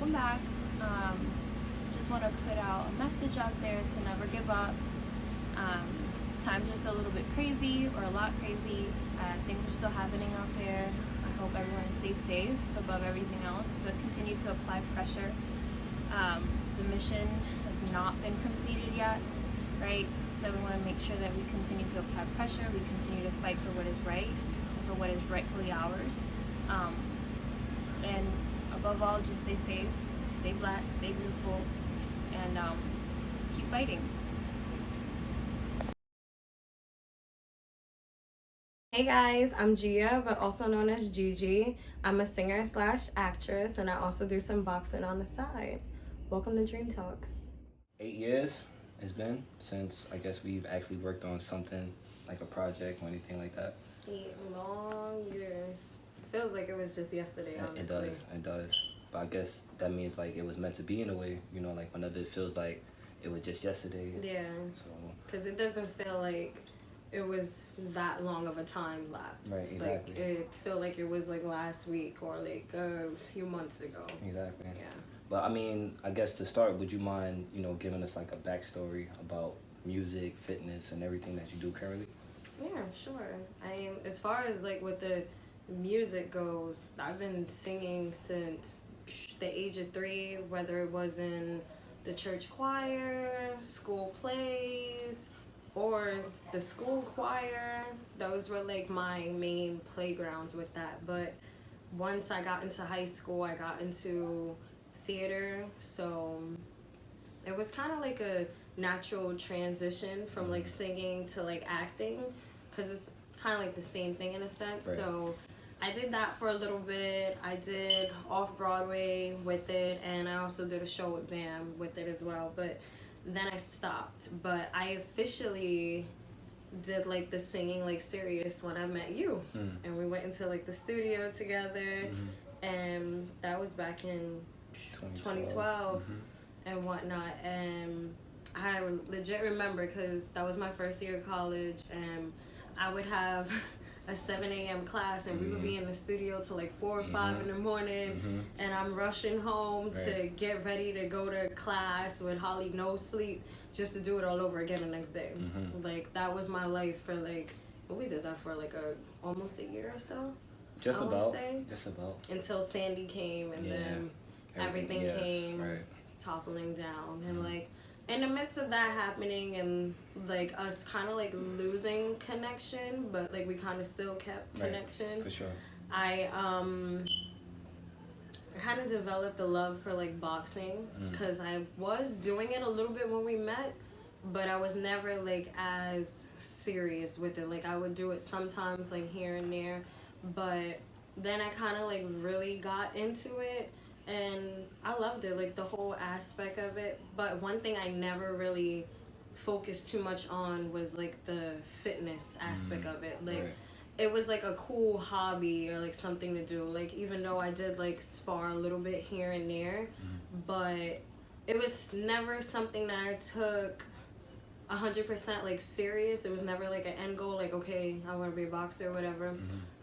welcome back. Just want to put out a message out there to never give up. Times are still a little bit crazy, or a lot crazy. Things are still happening out there. I hope everyone stays safe above everything else, but continue to apply pressure. The mission has not been completed yet, right? So we want to make sure that we continue to apply pressure, we continue to fight for what is right, for what is rightfully ours. And above all, just stay safe, stay black, stay beautiful, and keep fighting. Hey guys, I'm Gia, but also known as Gigi. I'm a singer slash actress, and I also do some boxing on the side. Welcome to Dream Talks. 8 years it's been since I guess we've actually worked on something like a project or anything like that. 8 long years. Feels like it was just yesterday, honestly. It does. But I guess that means like it was meant to be in a way, you know, like whenever it feels like it was just yesterday. Yeah. So. Because it doesn't feel like it was that long of a time lapse. Right, exactly. Like, it felt like it was like last week or like a few months ago. Exactly. Yeah. But I mean, I guess to start, would you mind, you know, giving us like a backstory about music, fitness, and everything that you do currently? Yeah, sure. I mean, as far as like what the music goes, I've been singing since the age of 3, whether it was in the church choir, school plays, or the school choir. Those were like my main playgrounds with that. But once I got into high school, I got into theater, so it was kind of like a natural transition from like singing to like acting, because it's kind of like the same thing in a sense. Right. So I did that for a little bit. I did off-Broadway with it, and I also did a show with BAM with it as well, but then I stopped. But I officially did like the singing like serious when I met you, and we went into like the studio together, and that was back in 2012 and whatnot. And I legit remember, because that was my first year of college, and I would have a 7 a.m. class, and we would be in the studio till like 4 or 5 in the morning, and I'm rushing home to get ready to go to class with hardly no sleep, just to do it all over again the next day. Like, that was my life for like, we did that for like almost a year or so. Just I about. say, just about. until Sandy came, and then everything came toppling down. And like, in the midst of that happening, and like us kind of like losing connection, but like we kind of still kept connection. For sure. I kind of developed a love for like boxing, because I was doing it a little bit when we met, but I was never like as serious with it. Like, I would do it sometimes like here and there, but then I kind of like really got into it, and I loved it, like the whole aspect of it. But one thing I never really focused too much on was like the fitness aspect of it. Like, it was like a cool hobby or like something to do. Like, even though I did like spar a little bit here and there, but it was never something that I took 100% like serious. It was never like an end goal, like, okay, I want to be a boxer or whatever.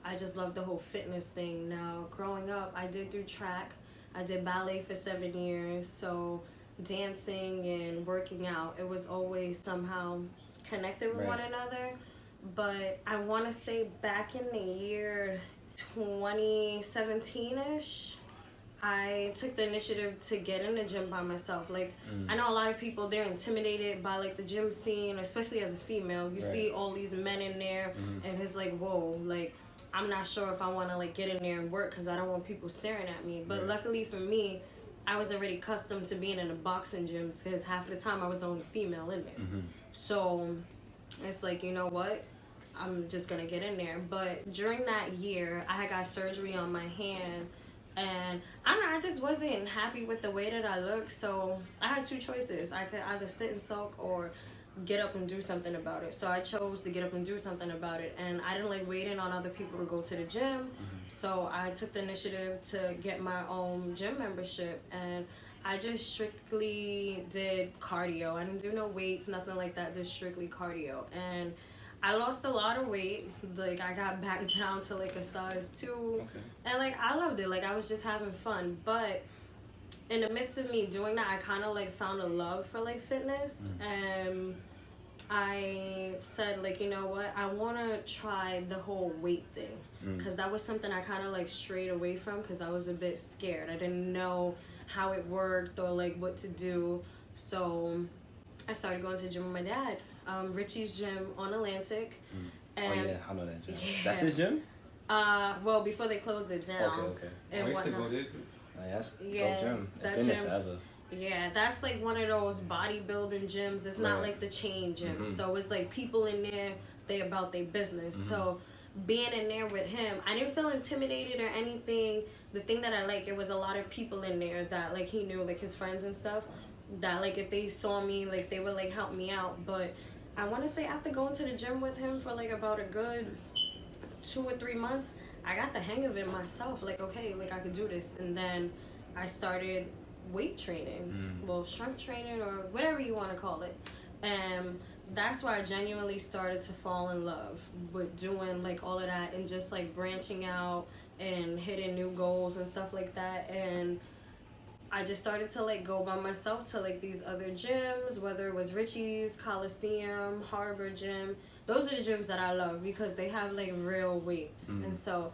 I just loved the whole fitness thing. Now, growing up, I did do track. I did ballet for 7 years, so dancing and working out, it was always somehow connected with one another. But I want to say back in the year 2017-ish, I took the initiative to get in the gym by myself. Like, I know a lot of people, they're intimidated by like the gym scene, especially as a female. You see all these men in there, and it's like, whoa, like, I'm not sure if I want to like get in there and work, because I don't want people staring at me. But luckily for me, I was already accustomed to being in the boxing gyms, because half of the time I was the only female in there. So it's like, you know what, I'm just gonna get in there. But during that year, I had got surgery on my hand, and I just wasn't happy with the way that I looked. So I had 2 choices. I could either sit and sulk or get up and do something about it. So I chose to get up and do something about it, and I didn't like waiting on other people to go to the gym. So I took the initiative to get my own gym membership, and I just strictly did cardio. I didn't do no weights, nothing like that, just strictly cardio. And I lost a lot of weight. Like, I got back down to like a size 2. Okay. And like, I loved it. Like, I was just having fun. But in the midst of me doing that, I kind of like found a love for like fitness, and I said like, you know what, I want to try the whole weight thing, because that was something I kind of like strayed away from because I was a bit scared. I didn't know how it worked or like what to do. So I started going to the gym with my dad, Richie's gym on Atlantic. And oh yeah, I know that gym. Yeah. That's his gym? Well, before they closed it down. Okay. And I used to go whatnot. there too. That's Yeah, dope gym. that It's been gym. there forever. Yeah, that's like one of those bodybuilding gyms. It's not Right. like the chain gym. So it's like people in there, they about their business. So being in there with him, I didn't feel intimidated or anything. The thing that I like, it was a lot of people in there that like he knew, like his friends and stuff, that like if they saw me, like they would like help me out. But I want to say after going to the gym with him for like about a good 2 or 3 months, I got the hang of it myself. Like, okay, like I could do this. And then I started weight training, well, strength training or whatever you want to call it. And that's where I genuinely started to fall in love with doing like all of that and just like branching out and hitting new goals and stuff like that. And I just started to like go by myself to like these other gyms, whether it was Richie's, Coliseum, Harbor Gym. Those are the gyms that I love because they have like real weights. And so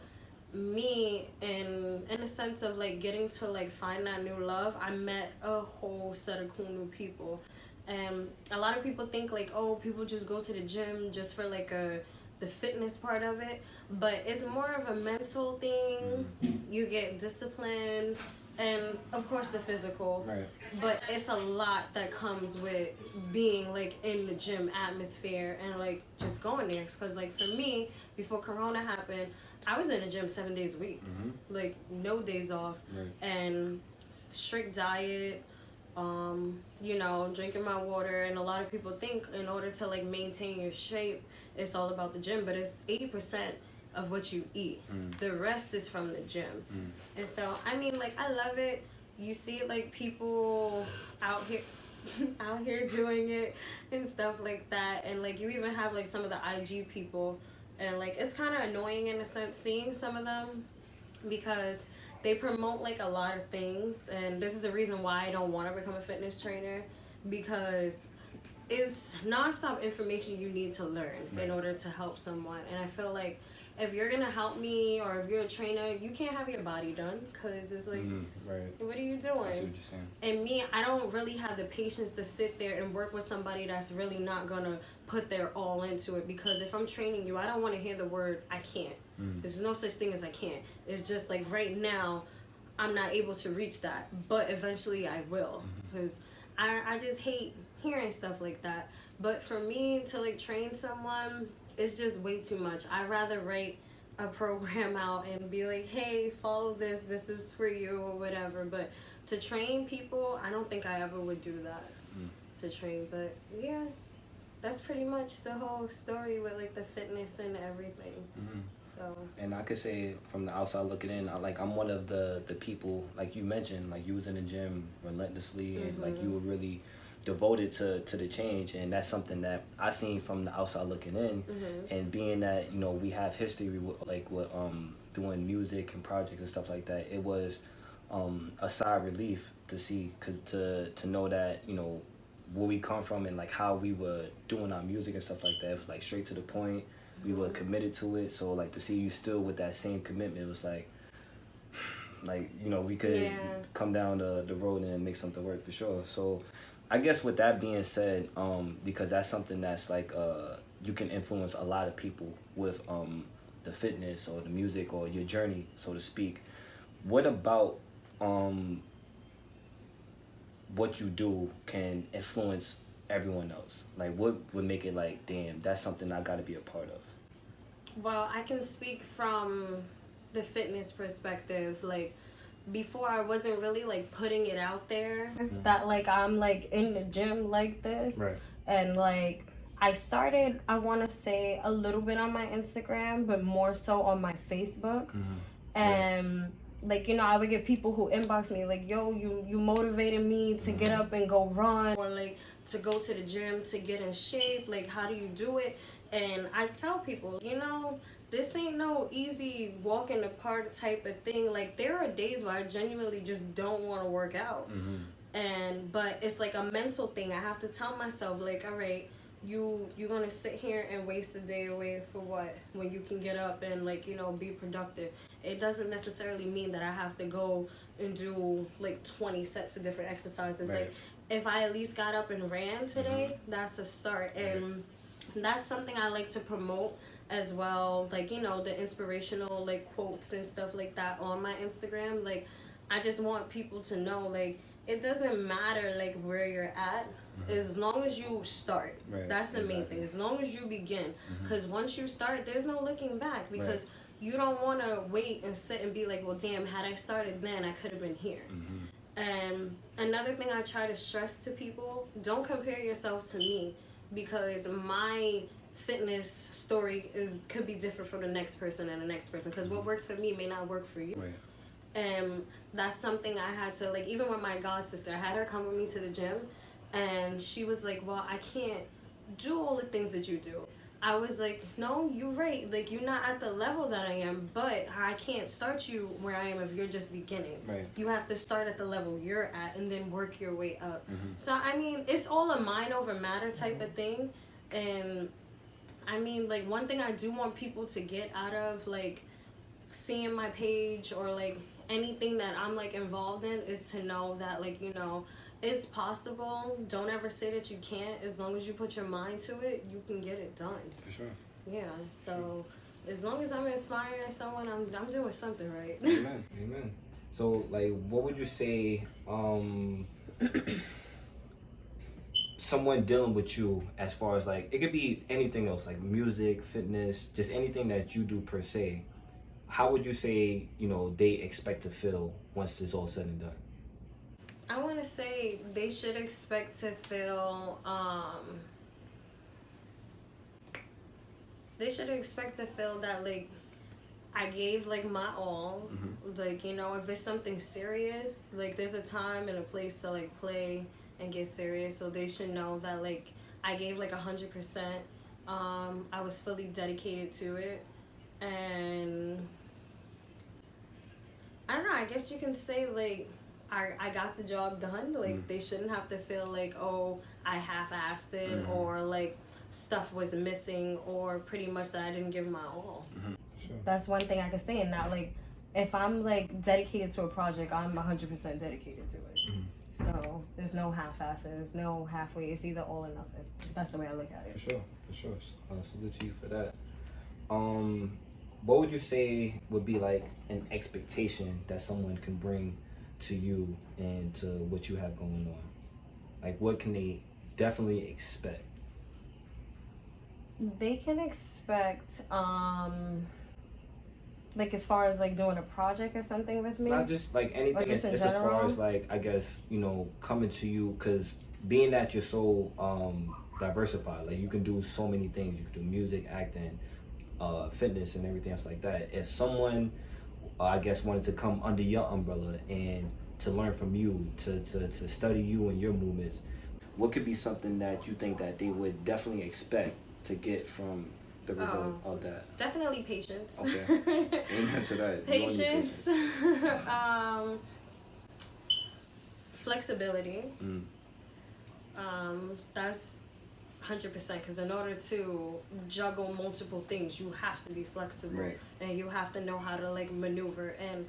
me, in a sense of like getting to like find that new love, I met a whole set of cool new people. And a lot of people think like, oh, people just go to the gym just for like the fitness part of it, but it's more of a mental thing. You get disciplined, and of course the physical. Right. But it's a lot that comes with being like in the gym atmosphere and like just going there. Because like for me, before Corona happened, I was in the gym 7 days a week, like no days off, and strict diet. You know, drinking my water. And a lot of people think in order to like maintain your shape, it's all about the gym, but it's 80% of what you eat. The rest is from the gym. And so I mean, like, I love it. You see like people out here out here doing it and stuff like that, and like you even have like some of the IG people, and like it's kind of annoying in a sense seeing some of them because they promote like a lot of things, and this is the reason why I don't want to become a fitness trainer, because it's nonstop information you need to learn in order to help someone. And I feel like if you're gonna help me or if you're a trainer, you can't have your body done, because it's like, what are you doing? I see what you're saying. And me, I don't really have the patience to sit there and work with somebody that's really not gonna put their all into it, because if I'm training you, I don't want to hear the word I can't. There's no such thing as I can't. It's just like right now I'm not able to reach that, but eventually I will, because I just hate hearing stuff like that. But for me to like train someone, it's just way too much. I'd rather write a program out and be like, hey, follow this, this is for you or whatever. But to train people, I don't think I ever would do that to train. But yeah, that's pretty much the whole story with like the fitness and everything. So. And I could say from the outside looking in, I'm one of the people, like you mentioned, like you was in the gym relentlessly and like you were really devoted to the change, and that's something that I seen from the outside looking in. And being that, you know, we have history with doing music and projects and stuff like that, it was a sigh of relief to see, to know that, you know, where we come from and like how we were doing our music and stuff like that. It was like straight to the point. We were committed to it. So like to see you still with that same commitment, it was like you know, we could come down the road and make something work for sure. So I guess with that being said, because that's something that's like you can influence a lot of people with the fitness or the music or your journey, so to speak. What about what you do can influence everyone else? Like what would make it like, damn, that's something I got to be a part of? Well, I can speak from the fitness perspective. Like, before I wasn't really like putting it out there that like I'm like in the gym like this. And like I started, I want to say, a little bit on my Instagram, but more so on my Facebook. And like, you know, I would get people who inbox me like, yo, you motivated me to get up and go run, or like to go to the gym to get in shape. Like, how do you do it? And I tell people, you know, this ain't no easy walk in the park type of thing. Like, there are days where I genuinely just don't want to work out. But it's like a mental thing. I have to tell myself, like, all right, you're gonna sit here and waste the day away for what, when you can get up and, like, you know, be productive. It doesn't necessarily mean that I have to go and do like 20 sets of different exercises. Like, if I at least got up and ran today, that's a start. And that's something I like to promote as well, like, you know, the inspirational, like, quotes and stuff like that on my Instagram. Like, I just want people to know, like, it doesn't matter, like, where you're at, as long as you start. That's the main thing, as long as you begin. Because once you start, there's no looking back, because you don't want to wait and sit and be like, well, damn, had I started then, I could have been here. And another thing I try to stress to people, don't compare yourself to me, because my fitness story could be different from the next person and the next person, because what works for me may not work for you. And that's something I had to, like, even with my god sister, I had her come with me to the gym, and she was like, well, I can't do all the things that you do. I was like, no, you're right. Like, you're not at the level that I am, but I can't start you where I am if you're just beginning. You have to start at the level you're at and then work your way up. So, I mean, it's all a mind over matter type of thing. And, I mean, like, one thing I do want people to get out of, like, seeing my page or, like, anything that I'm, like, involved in is to know that, like, you know, it's possible. Don't ever say that you can't. As long as you put your mind to it, you can get it done. For sure. Yeah. So, as long as I'm inspiring someone, I'm doing something right. Amen. Amen. So, like, what would you say, someone dealing with you, as far as, like, it could be anything else, like music, fitness, just anything that you do per se. How would you say, you know, they expect to feel once it's all said and done? I want to say they should expect to feel, that, like, I gave, like, my all. Like, you know, if it's something serious, like, there's a time and a place to, like, play and get serious. So they should know that, like, I gave, like, 100%. I was fully dedicated to it. And I don't know, I guess you can say, like, I got the job done. Like, they shouldn't have to feel like, oh, I half-assed it, or, like, stuff was missing, or pretty much that I didn't give my all. That's one thing I can say. And now, like, if I'm, like, dedicated to a project, I'm 100% dedicated to it. So there's no half-assing, there's no halfway. It's either all or nothing. That's the way I look at it. For sure. Salute to you for that. What would you say would be, like, an expectation that someone can bring to you and to what you have going on? Like, what can they definitely expect? They can expect, like, as far as, like, doing a project or something with me? Not just, like, anything, just in as far as, general? like, I guess, you know, coming to you, because being that you're so diversified, like, you can do so many things. You can do music, acting, fitness, and everything else like that. If someone, I guess, wanted to come under your umbrella and to learn from you, to study you and your movements, what could be something that you think that they would definitely expect to get from the result of that? Definitely patience. Okay. Amen to that. Patience. Flexibility. That's 100%, because in order to juggle multiple things, you have to be flexible, and you have to know how to, like, maneuver, and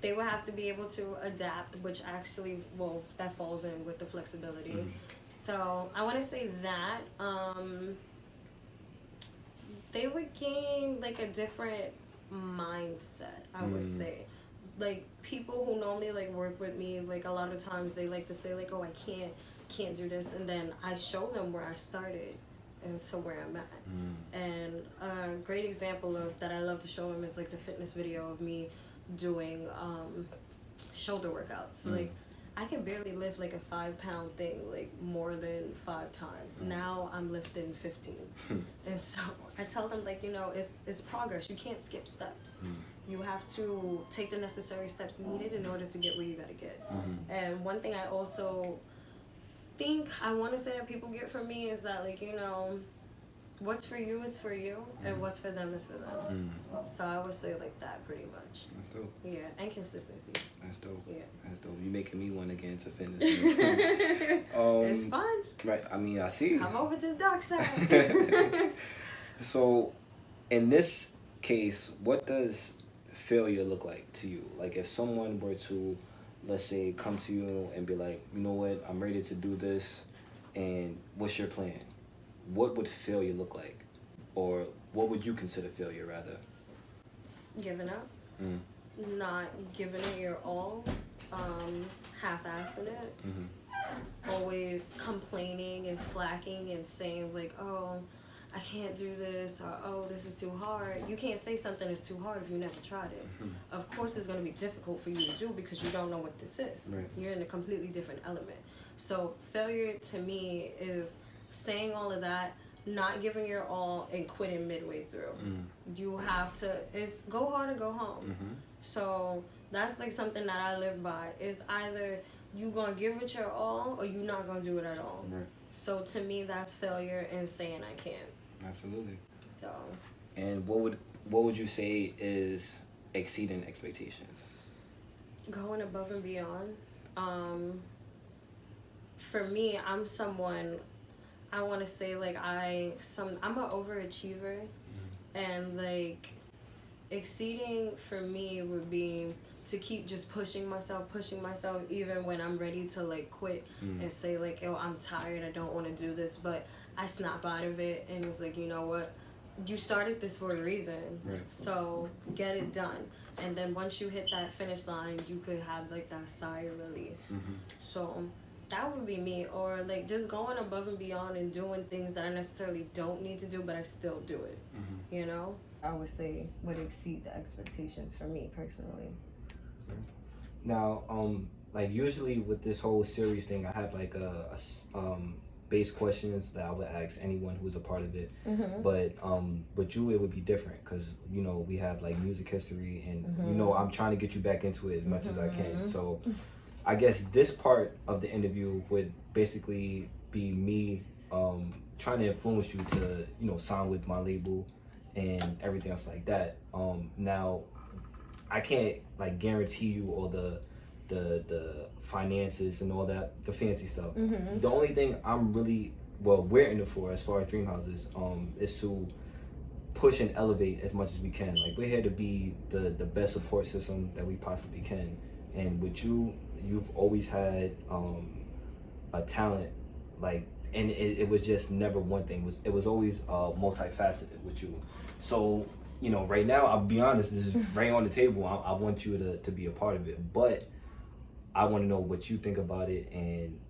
they will have to be able to adapt, which actually, well, that falls in with the flexibility. So I want to say that they would gain, like, a different mindset, I would say. Like, people who normally, like, work with me, like, a lot of times they like to say, like, oh, I can't do this, and then I show them where I started and to where I'm at. And a great example of that I love to show them is, like, the fitness video of me doing shoulder workouts. Like, I can barely lift, like, a 5-pound thing, like, more than 5 times. Now I'm lifting 15. And so I tell them, like, you know, it's progress. You can't skip steps. You have to take the necessary steps needed in order to get where you gotta get. And one thing I also think I want to say that people get from me is that, like, you know, what's for you is for you, and what's for them is for them. So I would say like that pretty much. That's dope. Yeah, and consistency. That's dope. Yeah. That's dope. You making me want to get into fitness. It's fun. Right. I mean, I see. Come over to the dark side. So, in this case, what does failure look like to you? Like, if someone were to, let's say, come to you and be like, you know what, I'm ready to do this, and what's your plan? What would failure look like? Or what would you consider failure, rather? Giving up. Not giving it your all. Half-assing it. Always complaining and slacking and saying like, oh, I can't do this, or oh, this is too hard. You can't say something is too hard if you never tried it. Of course it's going to be difficult for you to do because you don't know what this is. Right. You're in a completely different element. So failure to me is saying all of that, not giving your all, and quitting midway through. You have to, it's go hard or go home. So that's like something that I live by, is either you gonna give it your all or you not gonna do it at all. Right. So to me that's failure and saying I can't. Absolutely. So. And what would you say is exceeding expectations? Going above and beyond. For me, I'm someone, I want to say like I'm an overachiever, and like exceeding for me would be to keep just pushing myself even when I'm ready to like quit and say like, yo, I'm tired, I don't want to do this, but I snap out of it and it's like, you know what, you started this for a reason, Right. So get it done. And then once you hit that finish line, you could have like that sigh of relief. So that would be me. Or like just going above and beyond and doing things that I necessarily don't need to do, but I still do it. You know, I would say would exceed the expectations for me personally. Now, like usually with this whole series thing, I have like a base questions that I would ask anyone who's a part of it. But with you, it would be different because you know we have like music history, and you know I'm trying to get you back into it as much as I can. So, I guess this part of the interview would basically be me trying to influence you to sign with my label and everything else like that. Now, I can't like guarantee you all the finances and all that, the fancy stuff. The only thing we're in it for as far as DreamHouses is to push and elevate as much as we can. Like we're here to be the best support system that we possibly can. And with you've always had a talent, like, and it was just never one thing. It was always multifaceted with you. So right now, I'll be honest, this is right on the table. I want you to be a part of it, but I want to know what you think about it and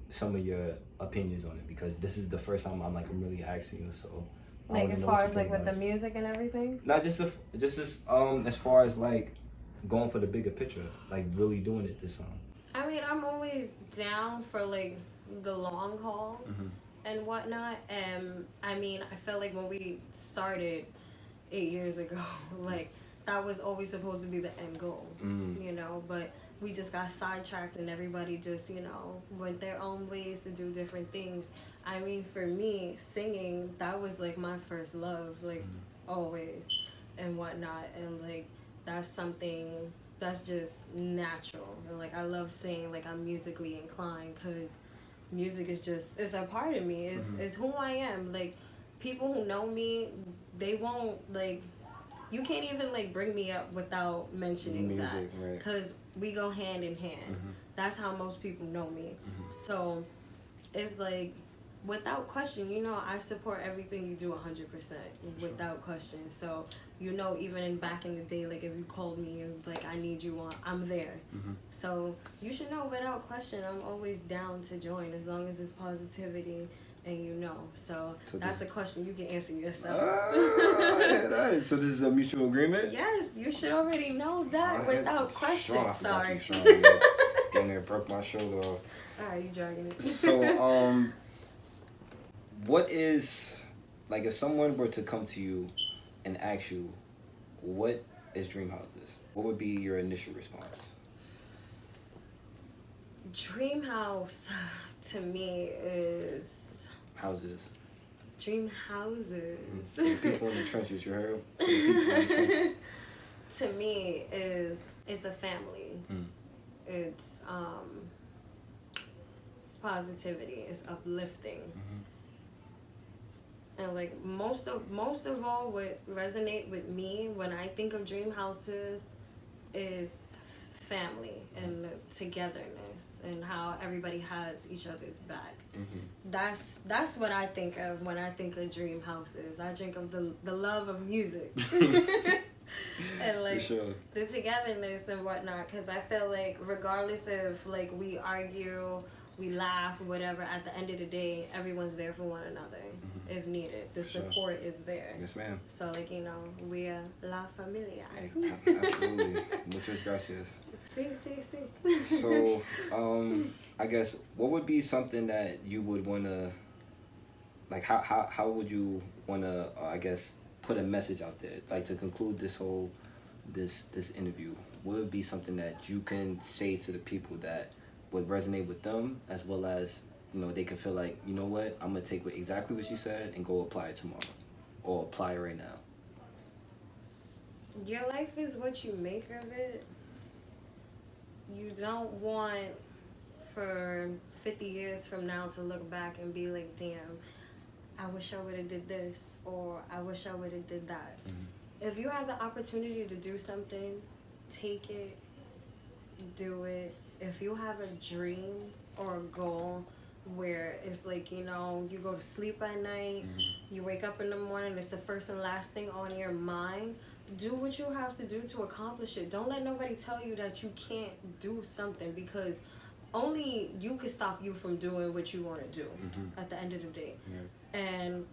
some of your opinions on it, because this is the first time I'm really asking you. So like as far as like with the music and everything, not just as far as like going for the bigger picture, like really doing it this time. I mean, I'm always down for like the long haul and whatnot. I mean, I felt like when we started 8 years ago, like that was always supposed to be the end goal, but we just got sidetracked and everybody just, went their own ways to do different things. I mean, for me, singing, that was like my first love, like always and whatnot. And like, that's something that's just natural. And like, I love singing, like I'm musically inclined because music is just, it's a part of me. It's who I am. Like, people who know me, they won't like, you can't even like bring me up without mentioning music, that, because we go hand in hand. That's how most people know me. So it's like, without question, I support everything you do 100% without question. So even back in the day, like if you called me and was like, I need you on, I'm there. So you should know without question, I'm always down to join as long as it's positivity. And so that's a question you can answer yourself. So this is a mutual agreement? Yes, you should already know that without question. Strong, Sorry. Damn near broke my shoulder off. Alright, you dragging it. So, what is, like, if someone were to come to you and ask you, what is DreamHouses? What would be your initial response? Dream house to me is Houses. DreamHouses. People in the trenches, you heard? People in the trenches. To me, it's a family. It's positivity. It's uplifting. And like most of all, what resonate with me when I think of DreamHouses is family and togetherness and how everybody has each other's back. That's what I think of when I think of DreamHouses. I think of the love of music. And like the togetherness and whatnot, because I feel like regardless of like we argue, we laugh, whatever, at the end of the day, everyone's there for one another if needed. The support is there. Yes, ma'am. So like, you know, we are la familia. Absolutely. Muchas gracias. Sí. So, I guess what would be something that you would want to, like, how would you want to, I guess, put a message out there, like to conclude this whole this interview? What would be something that you can say to the people that would resonate with them, as well as, you know, they can feel like, you know what, I'm gonna take exactly what she said and go apply it tomorrow, or apply it right now? Your life is what you make of it. You don't want for 50 years from now to look back and be like, damn, I wish I would have did this, or I wish I would have did that. If you have the opportunity to do something, take it, do it. If you have a dream or a goal where it's like, you know, you go to sleep at night, you wake up in the morning, it's the first and last thing on your mind, do what you have to do to accomplish it. Don't let nobody tell you that you can't do something, because only you can stop you from doing what you want to do at the end of the day. And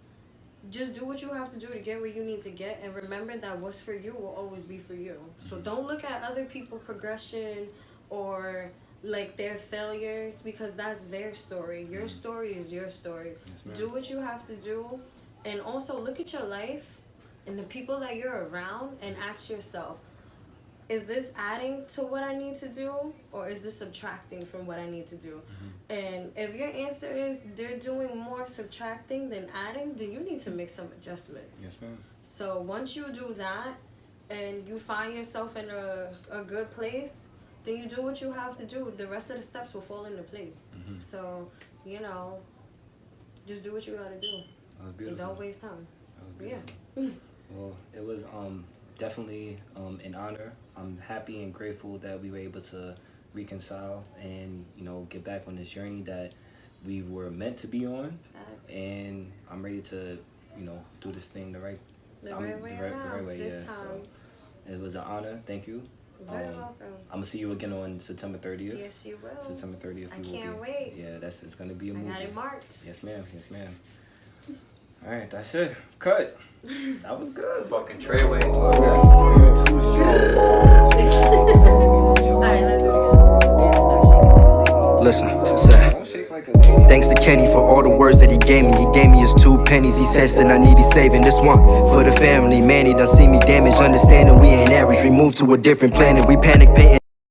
just do what you have to do to get where you need to get, and remember that what's for you will always be for you. So don't look at other people's progression or like their failures, because that's their story. Your story is your story. Do what you have to do, and also look at your life and the people that you're around and ask yourself, is this adding to what I need to do, or is this subtracting from what I need to do? And if your answer is they're doing more subtracting than adding, then you need to make some adjustments. Yes, ma'am. So once you do that and you find yourself in a good place, then you do what you have to do. The rest of the steps will fall into place. So, you know, just do what you gotta do. That was beautiful. And don't waste time. Yeah. Well, it was definitely an honor. I'm happy and grateful that we were able to reconcile and, you know, get back on this journey that we were meant to be on. And I'm ready to, you know, do this thing the right way. This yeah. time. So it was an honor. Thank you. Very welcome. I'm gonna see you again on September 30th. Yes, you will. September 30th. I can't wait. Yeah, it's gonna be a movie. I got it marked. Yes, ma'am. Yes, ma'am. All right, that's it. Cut. That was good. Fucking Treyway. Alright, let's do it. Listen, say. Thanks to Kenny for all the words that he gave me. He gave me his 2 pennies. He says that I need his saving. This one for the family. Man, he done see me damaged. Understanding we ain't average. We moved to a different planet. We panic painting.